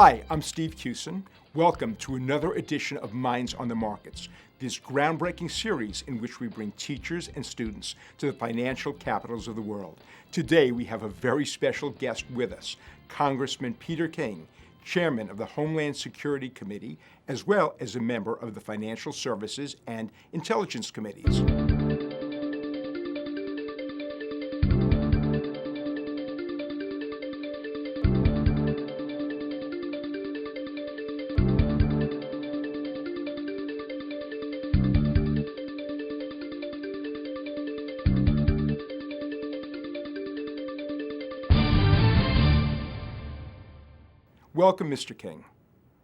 Hi, I'm Steve Cusin. Welcome to another edition of Minds on the Markets, this groundbreaking series in which we bring teachers and students to the financial capitals of the world. Today, we have a very special guest with us, Congressman Peter King, Chairman of the Homeland Security Committee, as well as a member of the Financial Services and Intelligence Committees. Welcome, Mr. King.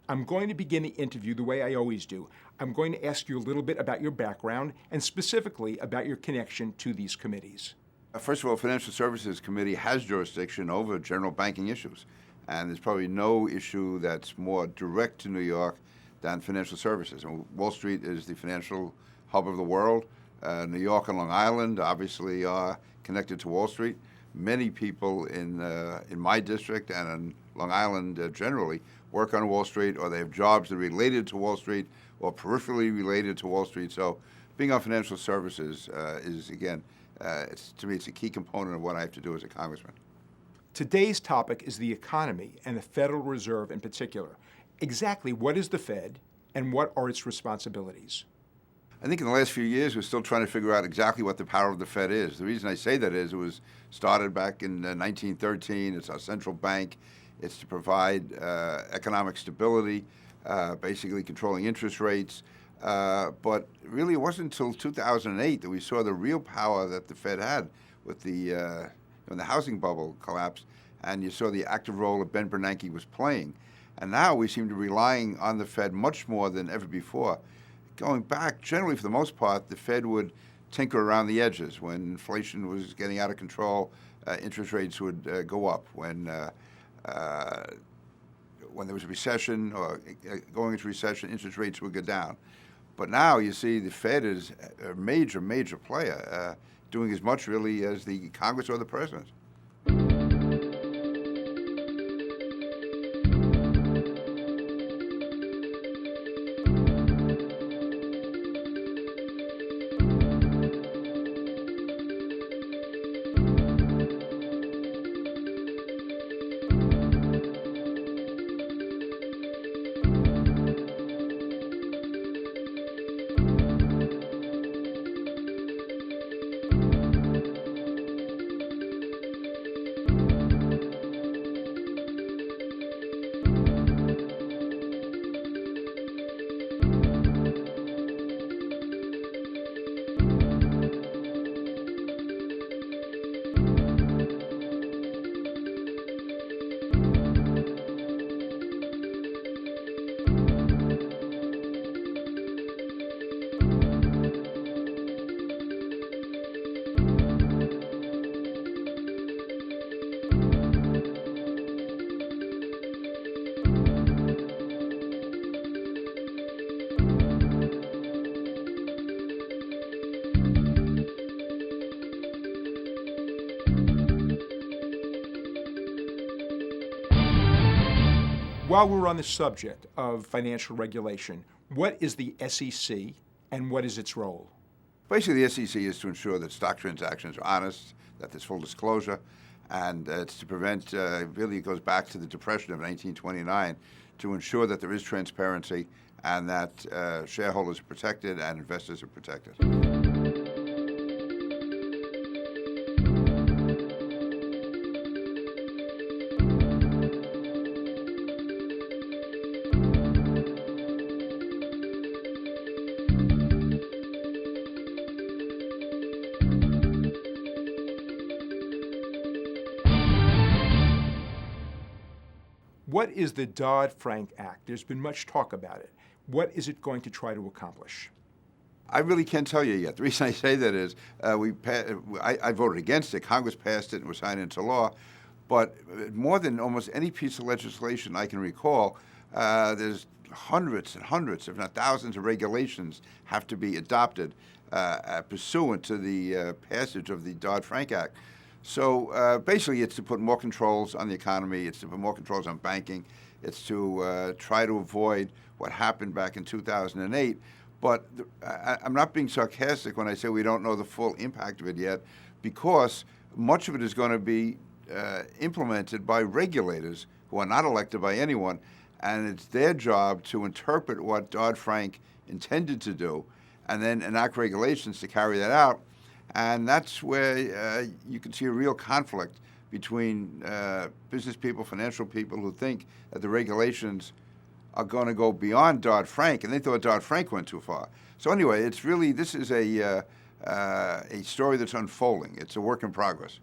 I'm going to begin the interview the way I always do. I'm going to ask you a little bit about your background and specifically about your connection to these committees. First of all, Financial Services Committee has jurisdiction over general banking issues, and there's probably no issue that's more direct to New York than financial services. And Wall Street is the financial hub of the world. New York and Long Island obviously are connected to Wall Street. Many people in my district and in Long Island generally work on Wall Street, or they have jobs that are related to Wall Street or peripherally related to Wall Street. So being on financial services is, again, to me, it's a key component of what I have to do as a congressman. Today's topic is the economy and the Federal Reserve in particular. Exactly what is the Fed and what are its responsibilities? I think in the last few years, we're still trying to figure out exactly what the power of the Fed is. The reason I say that is it was started back in 1913. It's our central bank. It's to provide economic stability, basically controlling interest rates. But really, it wasn't until 2008 that we saw the real power that the Fed had with when the housing bubble collapsed, and you saw the active role that Ben Bernanke was playing. And now we seem to be relying on the Fed much more than ever before. Going back, generally, for the most part, the Fed would tinker around the edges. When inflation was getting out of control, interest rates would go up. When there was a recession or going into recession, interest rates would go down. But now you see the Fed is a major, major player, doing as much really as the Congress or the President. While we're on the subject of financial regulation, what is the SEC and what is its role? Basically, the SEC is to ensure that stock transactions are honest, that there's full disclosure, and it's to prevent, really it goes back to the Depression of 1929, to ensure that there is transparency and that shareholders are protected and investors are protected. What is the Dodd-Frank Act? There's been much talk about it. What is it going to try to accomplish? I really can't tell you yet. The reason I say that is I voted against it. Congress passed it and was signed into law. But more than almost any piece of legislation I can recall, there's hundreds and hundreds, if not thousands, of regulations have to be adopted pursuant to the passage of the Dodd-Frank Act. So basically, it's to put more controls on the economy. It's to put more controls on banking. It's to try to avoid what happened back in 2008. But I'm not being sarcastic when I say we don't know the full impact of it yet, because much of it is going to be implemented by regulators who are not elected by anyone, and it's their job to interpret what Dodd-Frank intended to do and then enact regulations to carry that out. And that's where you can see a real conflict between business people, financial people who think that the regulations are going to go beyond Dodd-Frank, and they thought Dodd-Frank went too far. So anyway, it's really, this is a story that's unfolding. It's a work in progress.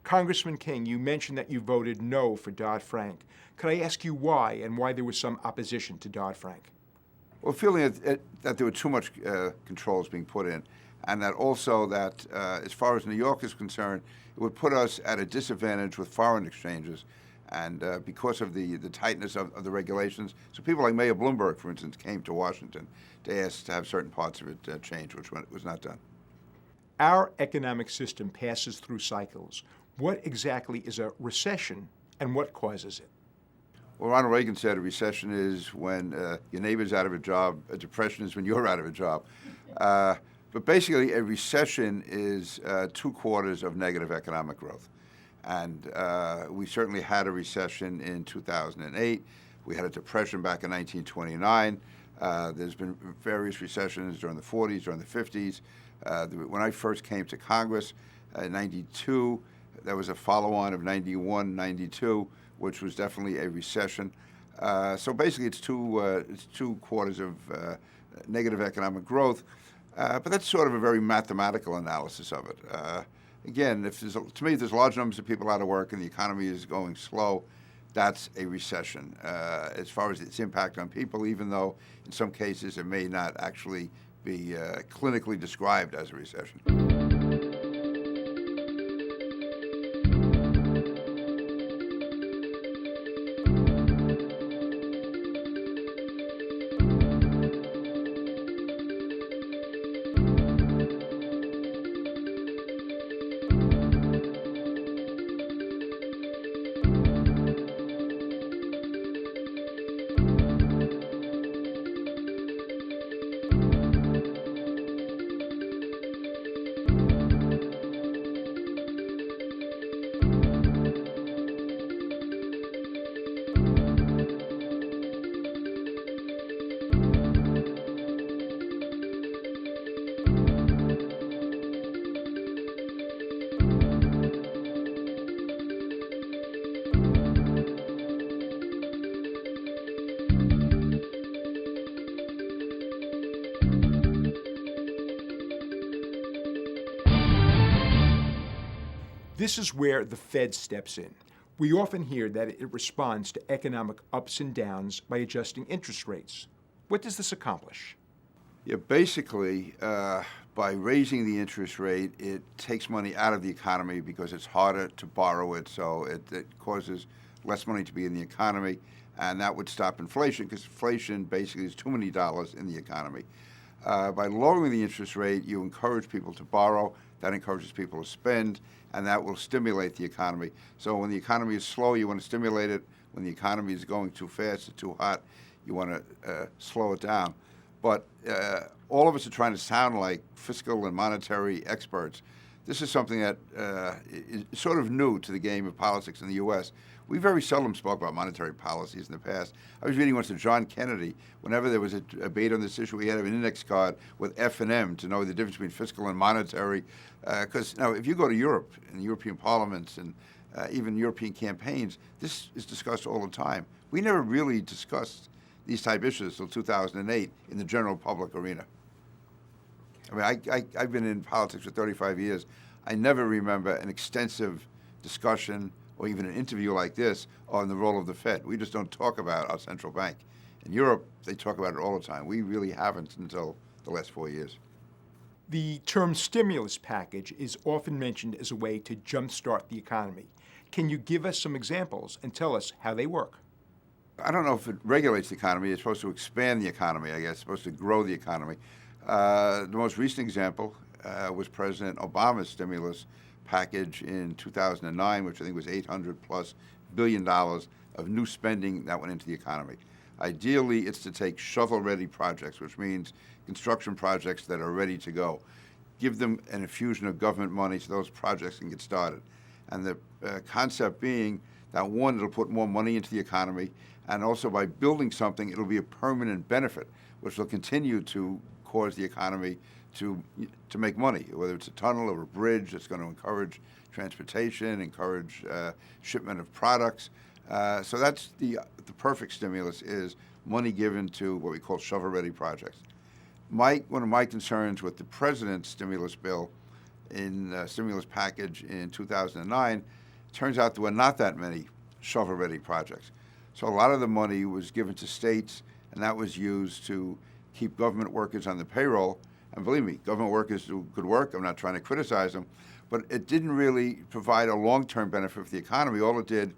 Congressman King, you mentioned that you voted no for Dodd-Frank. Could I ask you why, and why there was some opposition to Dodd-Frank? Well, feeling that there were too much controls being put in, and that also that as far as New York is concerned, it would put us at a disadvantage with foreign exchanges, and because of the tightness of the regulations. So people like Mayor Bloomberg, for instance, came to Washington to ask to have certain parts of it changed, which was not done. Our economic system passes through cycles. What exactly is a recession, and what causes it? Well, Ronald Reagan said a recession is when your neighbor's out of a job. A depression is when you're out of a job. But basically, a recession is 2 quarters of negative economic growth. And we certainly had a recession in 2008. We had a depression back in 1929. There's been various recessions during the 40s, during the 50s. When I first came to Congress in 92, there was a follow-on of 91, 92, which was definitely a recession. So basically, it's 2 quarters of negative economic growth. But that's sort of a very mathematical analysis of it. Again, to me, if there's large numbers of people out of work and the economy is going slow, that's a recession. As far as its impact on people, even though in some cases it may not actually be clinically described as a recession. This is where the Fed steps in. We often hear that it responds to economic ups and downs by adjusting interest rates. What does this accomplish? Yeah, basically, by raising the interest rate, it takes money out of the economy because it's harder to borrow it, so it causes less money to be in the economy, and that would stop inflation, because inflation basically is too many dollars in the economy. By lowering the interest rate, you encourage people to borrow. That encourages people to spend, and that will stimulate the economy. So when the economy is slow, you want to stimulate it. When the economy is going too fast or too hot, you want to slow it down. But all of us are trying to sound like fiscal and monetary experts. This is something that is sort of new to the game of politics in the U.S. We very seldom spoke about monetary policies in the past. I was reading once to John Kennedy. Whenever there was a debate on this issue, he had an index card with F and M to know the difference between fiscal and monetary. Because now, if you go to Europe and European parliaments and even European campaigns, this is discussed all the time. We never really discussed these type issues until 2008 in the general public arena. I mean, I've been in politics for 35 years. I never remember an extensive discussion or even an interview like this on the role of the Fed. We just don't talk about our central bank. In Europe, they talk about it all the time. We really haven't until the last 4 years. The term stimulus package is often mentioned as a way to jumpstart the economy. Can you give us some examples and tell us how they work? I don't know if it regulates the economy. It's supposed to expand the economy, I guess. It's supposed to grow the economy. The most recent example was President Obama's stimulus package in 2009, which I think was $800+ billion of new spending that went into the economy. Ideally, it's to take shovel-ready projects, which means construction projects that are ready to go. Give them an infusion of government money so those projects can get started. And the concept being that, one, it'll put more money into the economy, and also by building something, it'll be a permanent benefit, which will continue to cause the economy to make money, whether it's a tunnel or a bridge that's going to encourage transportation, encourage shipment of products. So that's the perfect stimulus, is money given to what we call shovel-ready projects. One of my concerns with the president's stimulus bill stimulus package in 2009, turns out there were not that many shovel-ready projects. So a lot of the money was given to states, and that was used to keep government workers on the payroll. And believe me, government workers do good work. I'm not trying to criticize them, but it didn't really provide a long-term benefit for the economy. All it did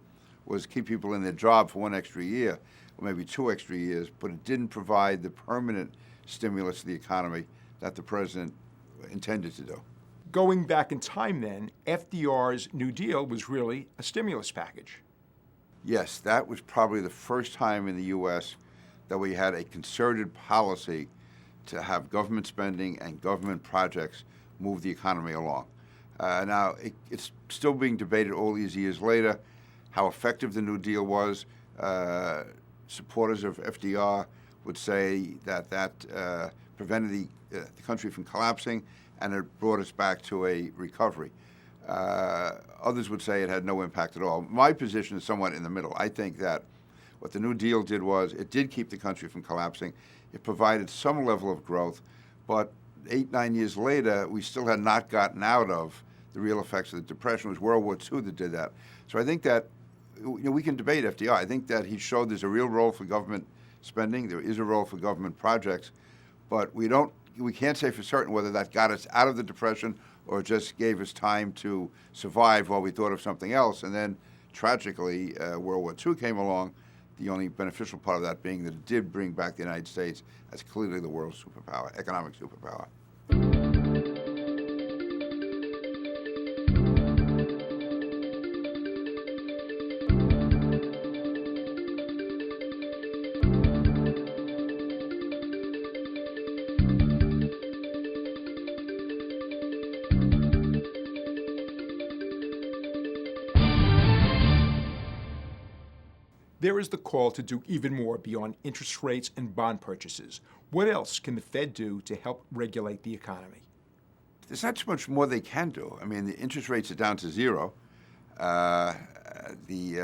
was keep people in their job for one extra year, or maybe 2 extra years, but it didn't provide the permanent stimulus to the economy that the president intended to do. Going back in time then, FDR's New Deal was really a stimulus package. Yes, that was probably the first time in the U.S. that we had a concerted policy to have government spending and government projects move the economy along. Now, it's still being debated all these years later how effective the New Deal was. Supporters of FDR would say that prevented the country from collapsing, and it brought us back to a recovery. Others would say it had no impact at all. My position is somewhat in the middle. I think that what the New Deal did was it did keep the country from collapsing. It provided some level of growth, but 8-9 years later, we still had not gotten out of the real effects of the Depression. It was World War II that did that. So I think that we can debate FDR. I think that he showed there's a real role for government spending. There is a role for government projects, but we can't say for certain whether that got us out of the Depression or just gave us time to survive while we thought of something else. And then, tragically, World War II came along, the only beneficial part of that being that it did bring back the United States as clearly the world's superpower, economic superpower. There is the call to do even more beyond interest rates and bond purchases. What else can the Fed do to help regulate the economy? There's not too much more they can do. I mean, the interest rates are down to zero. And they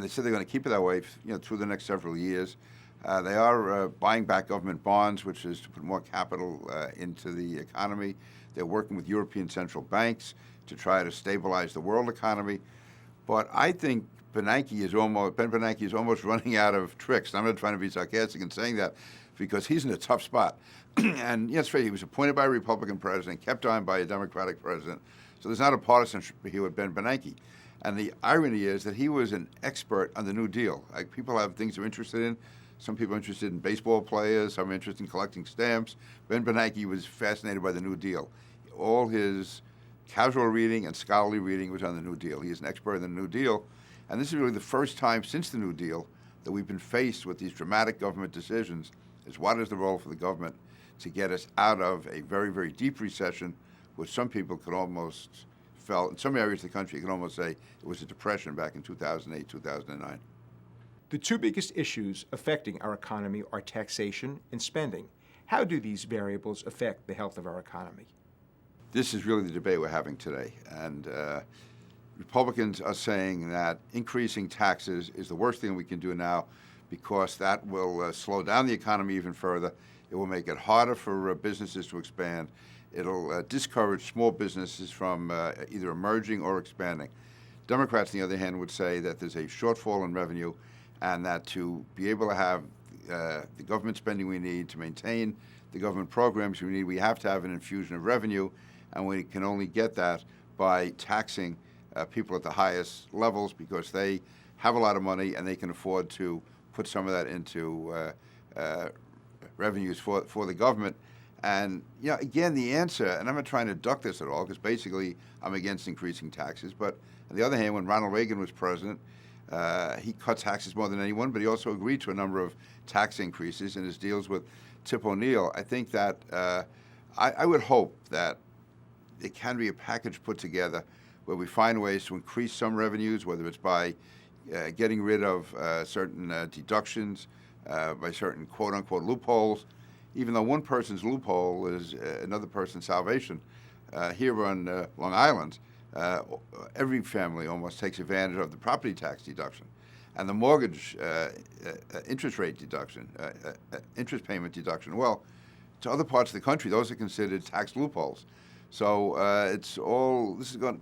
said they're going to keep it that way, through the next several years. They are buying back government bonds, which is to put more capital into the economy. They're working with European central banks to try to stabilize the world economy. But I think Ben Bernanke is almost running out of tricks. And I'm not trying to be sarcastic in saying that, because he's in a tough spot. And yes, he was appointed by a Republican president, kept on by a Democratic president. So there's not a partisanship here with Ben Bernanke. And the irony is that he was an expert on the New Deal. Like, people have things they're interested in. Some people are interested in baseball players. Some are interested in collecting stamps. Ben Bernanke was fascinated by the New Deal. All his casual reading and scholarly reading was on the New Deal. He is an expert in the New Deal. And this is really the first time since the New Deal that we've been faced with these dramatic government decisions, is what is the role for the government to get us out of a very, very deep recession, which some people could almost felt, in some areas of the country, you can almost say it was a depression back in 2008, 2009. The two biggest issues affecting our economy are taxation and spending. How do these variables affect the health of our economy? This is really the debate we're having today. And Republicans are saying that increasing taxes is the worst thing we can do now, because that will slow down the economy even further. It will make it harder for businesses to expand. It'll discourage small businesses from either emerging or expanding. Democrats, on the other hand, would say that there's a shortfall in revenue, and that to be able to have the government spending we need, to maintain the government programs we need, we have to have an infusion of revenue, and we can only get that by taxing people at the highest levels, because they have a lot of money and they can afford to put some of that into revenues for the government. And again, the answer, and I'm not trying to duck this at all, because basically I'm against increasing taxes, but on the other hand, when Ronald Reagan was president, he cut taxes more than anyone, but he also agreed to a number of tax increases in his deals with Tip O'Neill. I think that I would hope that it can be a package put together where we find ways to increase some revenues, whether it's by getting rid of certain deductions, by certain quote-unquote loopholes. Even though one person's loophole is another person's salvation, here on Long Island, every family almost takes advantage of the property tax deduction and the mortgage interest rate deduction, interest payment deduction. Well, to other parts of the country, those are considered tax loopholes. So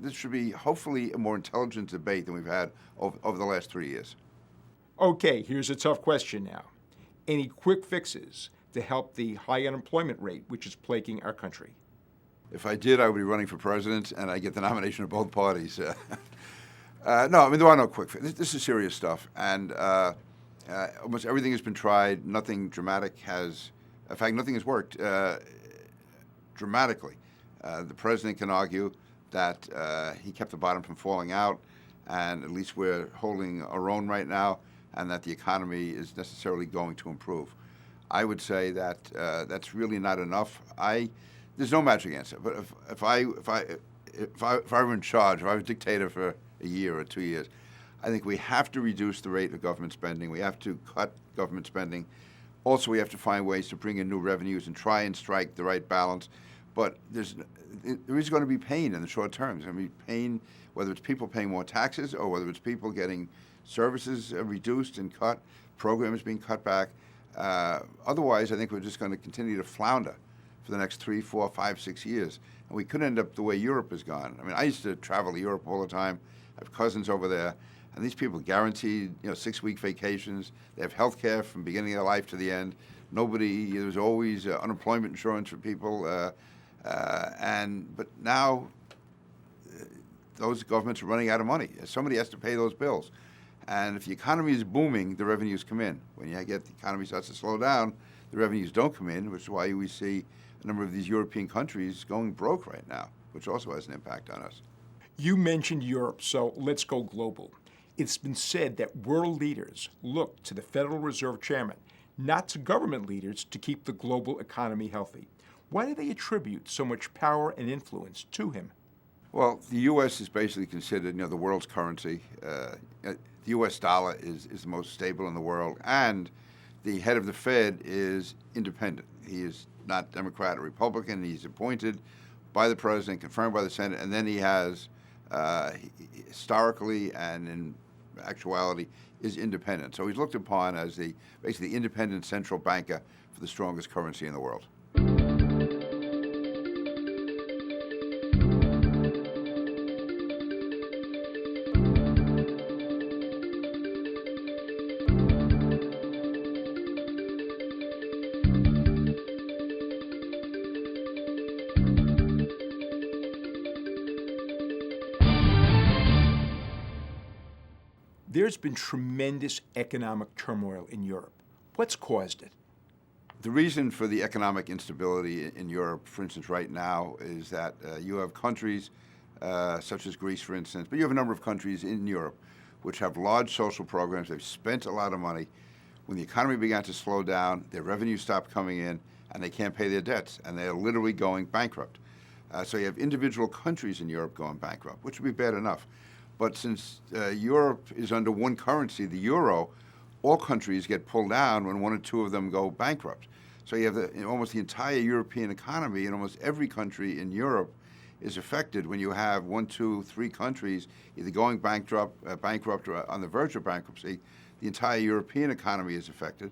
this should be hopefully a more intelligent debate than we've had over the last 3 years. Okay, here's a tough question now. Any quick fixes to help the high unemployment rate which is plaguing our country? If I did, I would be running for president, and I get the nomination of both parties. No, I mean, there are no quick fixes. This is serious stuff, and almost everything has been tried. Nothing dramatic has, in fact, nothing has worked dramatically. The president can argue that he kept the bottom from falling out, and at least we're holding our own right now, and that the economy is necessarily going to improve. I would say that that's really not enough. There's no magic answer. But if I were in charge, if I was dictator for a year or 2 years, I think we have to reduce the rate of government spending. We have to cut government spending. Also, we have to find ways to bring in new revenues and try and strike the right balance. But there is going to be pain in the short term. There's going to be pain, whether it's people paying more taxes or whether it's people getting services reduced and cut, programs being cut back. Otherwise, I think we're just going to continue to flounder for the next 3, 4, 5, 6 years. And we could end up the way Europe has gone. I mean, I used to travel to Europe all the time. I have cousins over there. And these people guaranteed, 6-week vacations. They have health care from beginning of their life to the end. There's always unemployment insurance for people. But now those governments are running out of money. Somebody has to pay those bills. And if the economy is booming, the revenues come in. When you get the economy starts to slow down, the revenues don't come in, which is why we see a number of these European countries going broke right now, which also has an impact on us. You mentioned Europe, so let's go global. It's been said that world leaders look to the Federal Reserve Chairman, not to government leaders, to keep the global economy healthy. Why do they attribute so much power and influence to him? Well, the U.S. is basically considered, the world's currency. The U.S. dollar is the most stable in the world, and the head of the Fed is independent. He is not Democrat or Republican. He's appointed by the president, confirmed by the Senate, and then he has, historically and in actuality, is independent. So he's looked upon as basically the independent central banker for the strongest currency in the world. There's been tremendous economic turmoil in Europe. What's caused it? The reason for the economic instability in Europe, for instance, right now, is that you have countries such as Greece, for instance, but you have a number of countries in Europe which have large social programs. They've spent a lot of money. When the economy began to slow down, their revenues stopped coming in, and they can't pay their debts, and they're literally going bankrupt. So you have individual countries in Europe going bankrupt, which would be bad enough. But since Europe is under one currency, the euro, all countries get pulled down when one or two of them go bankrupt. So you have almost the entire European economy, and almost every country in Europe is affected when you have 1, 2, 3 countries either going bankrupt or on the verge of bankruptcy. The entire European economy is affected.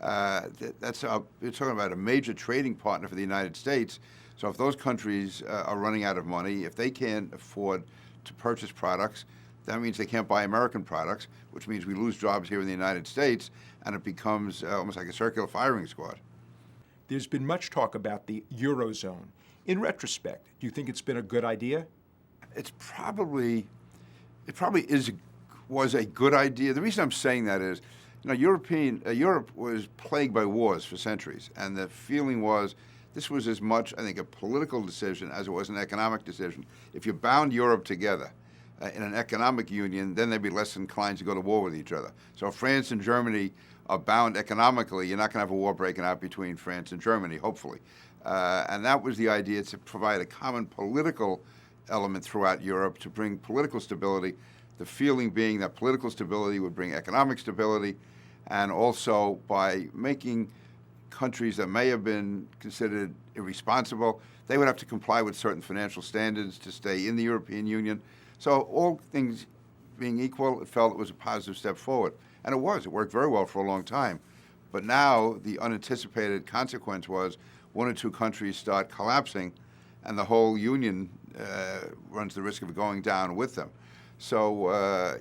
You're talking about a major trading partner for the United States. So if those countries are running out of money, if they can't afford to purchase products, that means they can't buy American products, which means we lose jobs here in the United States, and it becomes almost like a circular firing squad. There's been much talk about the Eurozone. In retrospect, do you think it's been a good idea? It probably was a good idea. The reason I'm saying that is, Europe was plagued by wars for centuries, and the feeling was this was as much, I think, a political decision as it was an economic decision. If you bound Europe together in an economic union, then they'd be less inclined to go to war with each other. So if France and Germany are bound economically, you're not going to have a war breaking out between France and Germany, hopefully. And that was the idea, to provide a common political element throughout Europe to bring political stability, the feeling being that political stability would bring economic stability, and also by making countries that may have been considered irresponsible, they would have to comply with certain financial standards to stay in the European Union. So all things being equal, it felt it was a positive step forward. And it was. It worked very well for a long time. But now the unanticipated consequence was one or two countries start collapsing, and the whole union runs the risk of going down with them. So,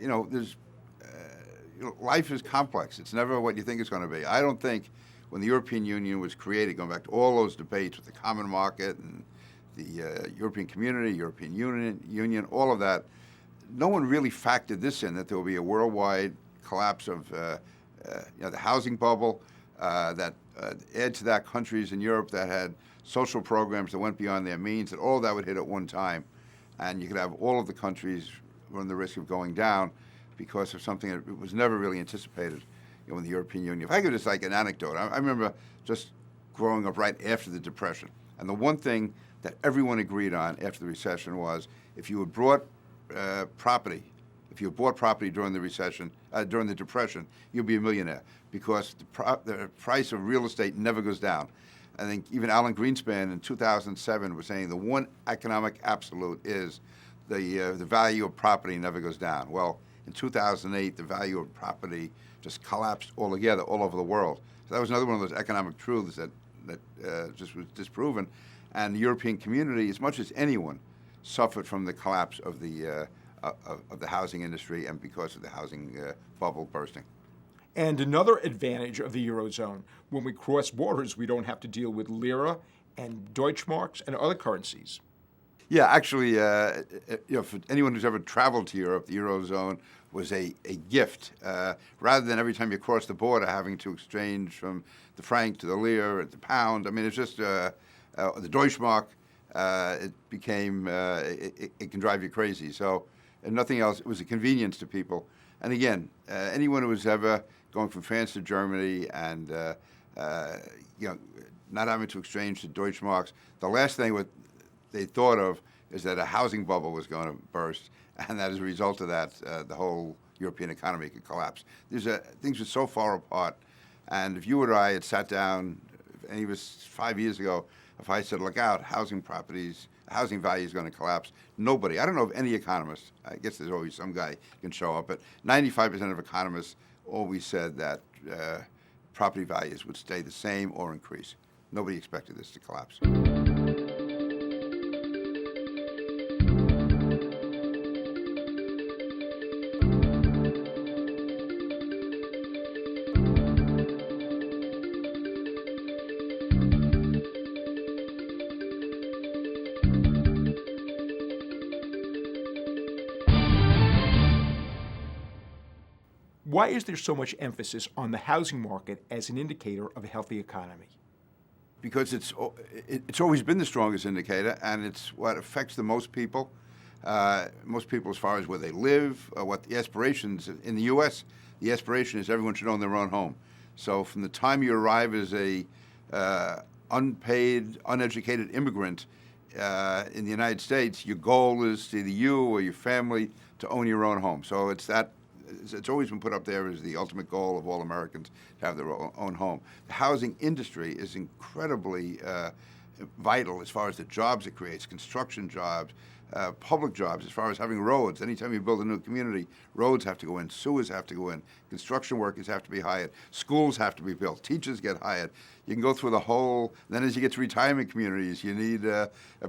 life is complex. It's never what you think it's going to be. I don't think when the European Union was created, going back to all those debates with the common market and the European Community, European Union, all of that, no one really factored this in, that there will be a worldwide collapse of the housing bubble, that add to that countries in Europe that had social programs that went beyond their means, that all that would hit at one time. And you could have all of the countries run the risk of going down because of something that was never really anticipated in the European Union. If I give just like an anecdote, I remember just growing up right after the Depression. And the one thing that everyone agreed on after the recession was if you had bought property during the recession, during the Depression, you'd be a millionaire because the price of real estate never goes down. I think even Alan Greenspan in 2007 was saying the one economic absolute is the value of property never goes down. Well, in 2008, the value of property just collapsed altogether all over the world. So that was another one of those economic truths that just was disproven. And the European community, as much as anyone, suffered from the collapse of the housing industry and because of the housing bubble bursting. And another advantage of the Eurozone, when we cross borders, we don't have to deal with lira and Deutschmarks and other currencies. Yeah, actually, for anyone who's ever traveled to Europe, the Eurozone was a gift. Rather than every time you cross the border having to exchange from the franc to the lira to the pound, I mean, it's just the Deutschmark. It became, it can drive you crazy. So, and nothing else, it was a convenience to people. And again, anyone who was ever going from France to Germany and, not having to exchange to Deutschmarks, the last thing they thought of is that a housing bubble was going to burst, and that as a result of that, the whole European economy could collapse. Things were so far apart, and if you or I had sat down, and it was 5 years ago, if I said, look out, housing value is going to collapse, nobody, I don't know of any economist, I guess there's always some guy who can show up, but 95% of economists always said that property values would stay the same or increase. Nobody expected this to collapse. Why is there so much emphasis on the housing market as an indicator of a healthy economy? Because it's always been the strongest indicator, and it's what affects the most people. Most people as far as where they live, what the aspirations. In the U.S., the aspiration is everyone should own their own home. So from the time you arrive as a unpaid, uneducated immigrant in the United States, your goal is either you or your family to own your own home. So it's always been put up there as the ultimate goal of all Americans to have their own home. The housing industry is incredibly vital as far as the jobs it creates, construction jobs, public jobs, as far as having roads. Anytime you build a new community, roads have to go in, sewers have to go in, construction workers have to be hired, schools have to be built, teachers get hired. You can go through the whole, then as you get to retirement communities, you need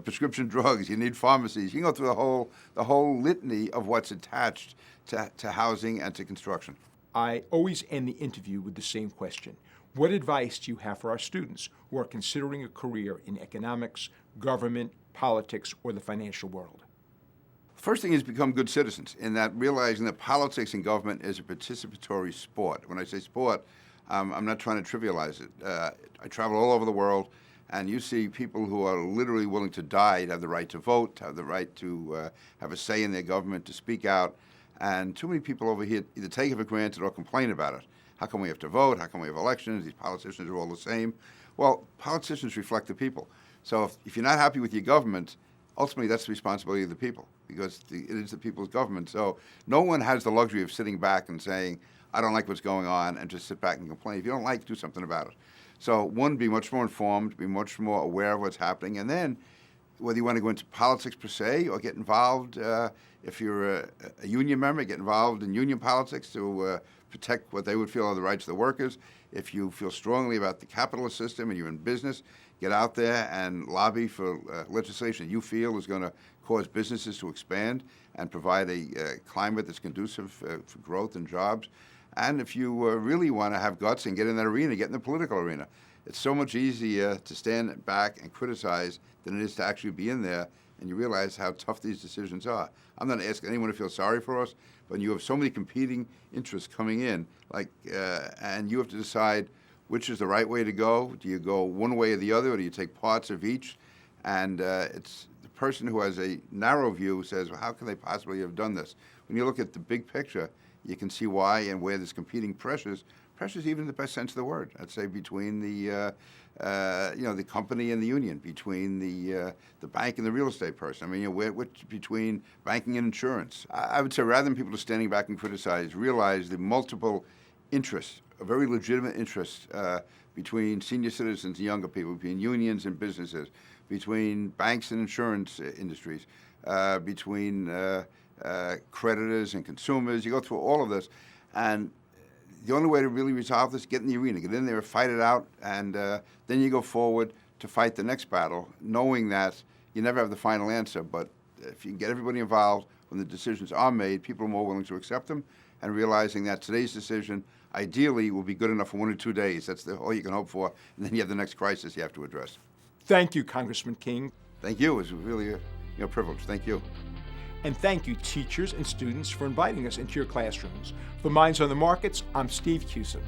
prescription drugs, you need pharmacies. You can go through the whole litany of what's attached to housing and to construction. I always end the interview with the same question. What advice do you have for our students who are considering a career in economics, government, politics, or the financial world? First thing is become good citizens, in that realizing that politics and government is a participatory sport. When I say sport, I'm not trying to trivialize it. I travel all over the world, and you see people who are literally willing to die to have the right to vote, to have the right to have a say in their government, to speak out. And too many people over here either take it for granted or complain about it. How come we have to vote? How come we have elections? These politicians are all the same. Well, politicians reflect the people. So if you're not happy with your government, ultimately that's the responsibility of the people, because it is the people's government. So no one has the luxury of sitting back and saying, I don't like what's going on, and just sit back and complain. If you don't like, do something about it. So one, be much more informed, be much more aware of what's happening, and then whether you want to go into politics per se or get involved, if you're a union member, get involved in union politics to protect what they would feel are the rights of the workers. If you feel strongly about the capitalist system and you're in business, get out there and lobby for legislation you feel is going to cause businesses to expand and provide a climate that's conducive for growth and jobs. And if you really want to have guts and get in that arena, get in the political arena. It's so much easier to stand back and criticize than it is to actually be in there, and you realize how tough these decisions are. I'm not asking anyone to feel sorry for us, but you have so many competing interests coming in, and you have to decide which is the right way to go. Do you go one way or the other, or do you take parts of each? And it's the person who has a narrow view says, well, how can they possibly have done this? When you look at the big picture, you can see why and where there's competing pressures even in the best sense of the word. I'd say between the company and the union, between the bank and the real estate person. I mean, between banking and insurance. I would say rather than people just standing back and criticize, realize the multiple interests, a very legitimate interests between senior citizens and younger people, between unions and businesses, between banks and insurance industries, between creditors and consumers. You go through all of this, and the only way to really resolve this, get in the arena, get in there, fight it out, and then you go forward to fight the next battle, knowing that you never have the final answer, but if you can get everybody involved when the decisions are made, people are more willing to accept them, and realizing that today's decision ideally will be good enough for 1 or 2 days. That's all you can hope for, and then you have the next crisis you have to address. Thank you, Congressman King. Thank you. It was really a privilege. Thank you. And thank you, teachers and students, for inviting us into your classrooms. For Minds on the Markets, I'm Steve Cusin.